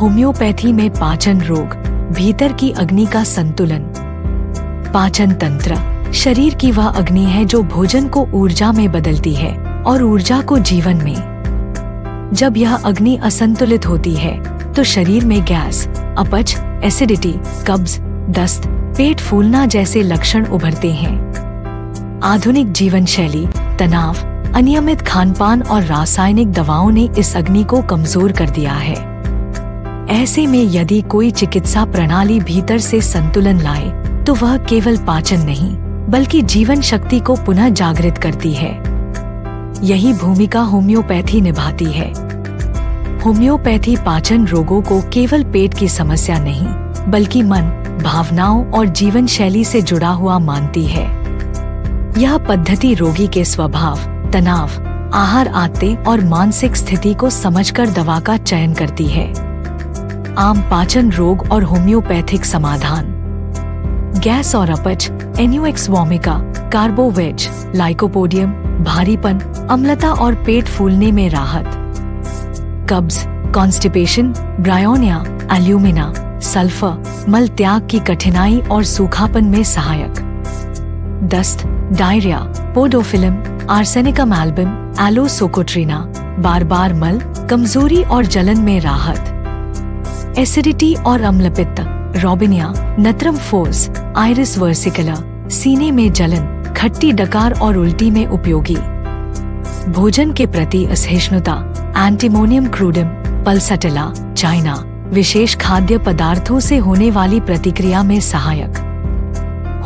Homeopathy में पाचन रोग, भीतर की अग्नि का संतुलन। पाचन तंत्र शरीर की वह अग्नि है जो भोजन को ऊर्जा में बदलती है और ऊर्जा को जीवन में। जब यह अग्नि असंतुलित होती है तो शरीर में गैस, अपच, एसिडिटी, कब्ज, दस्त, पेट फूलना जैसे लक्षण उभरते हैं। आधुनिक जीवन शैली, तनाव, अनियमित खानपान और रासायनिक दवाओं ने इस अग्नि को कमजोर कर दिया है। ऐसे में यदि कोई चिकित्सा प्रणाली भीतर से संतुलन लाए तो वह केवल पाचन नहीं बल्कि जीवन शक्ति को पुनः जागृत करती है। यही भूमिका होम्योपैथी निभाती है। होम्योपैथी पाचन रोगों को केवल पेट की समस्या नहीं बल्कि मन, भावनाओं और जीवन शैली से जुड़ा हुआ मानती है। यह पद्धति रोगी के स्वभाव, तनाव, आहार आदतें और मानसिक स्थिति को समझकर दवा का चयन करती है। आम पाचन रोग और होम्योपैथिक समाधान। गैस और अपच, एन्यूएक्स वोमिका, कार्बोवेज, लाइकोपोडियम, भारीपन, अम्लता और पेट फूलने में राहत। कब्ज, कॉन्स्टिपेशन, ब्रायोनिया, एल्यूमिना, सल्फर, मल त्याग की कठिनाई और सूखापन में सहायक। दस्त, डायरिया, पोडोफिलम, आर्सेनिकम एल्बम, एलोसोकोट्रिना, बार बार मल, कमजोरी और जलन में राहत। एसिडिटी और अम्लपित्त, रोबिनिया, नत्रम फोर्स, आइरिस वर्सिकुला, सीने में जलन, खट्टी डकार और उल्टी में उपयोगी। भोजन के प्रति असहिष्णुता, एंटीमोनियम क्रूडम, पल्सटिला, चाइना, विशेष खाद्य पदार्थों से होने वाली प्रतिक्रिया में सहायक।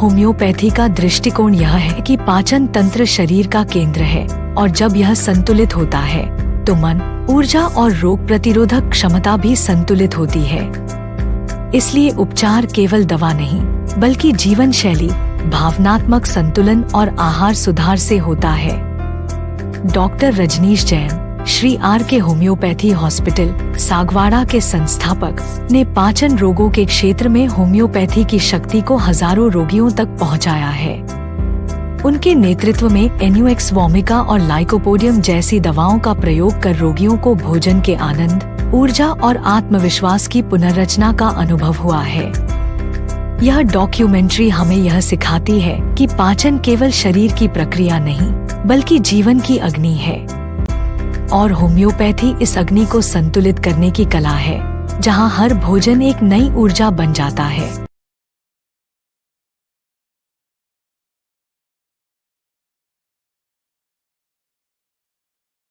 होम्योपैथी का दृष्टिकोण यह है कि पाचन तंत्र शरीर का केंद्र है और जब यह संतुलित होता है तो मन, ऊर्जा और रोग प्रतिरोधक क्षमता भी संतुलित होती है। इसलिए उपचार केवल दवा नहीं बल्कि जीवन शैली, भावनात्मक संतुलन और आहार सुधार से होता है। डॉक्टर रजनीश जैन, श्री आर के होम्योपैथी हॉस्पिटल, सागवाड़ा के संस्थापक, ने पाचन रोगों के क्षेत्र में होम्योपैथी की शक्ति को हजारों रोगियों तक पहुंचाया है। उनके नेतृत्व में एन्यूएक्स वोमिका और लाइकोपोडियम जैसी दवाओं का प्रयोग कर रोगियों को भोजन के आनंद, ऊर्जा और आत्मविश्वास की पुनर्रचना का अनुभव हुआ है। यह डॉक्यूमेंट्री हमें यह सिखाती है कि पाचन केवल शरीर की प्रक्रिया नहीं बल्कि जीवन की अग्नि है और होम्योपैथी इस अग्नि को संतुलित करने की कला है, जहां हर भोजन एक नई ऊर्जा बन जाता है।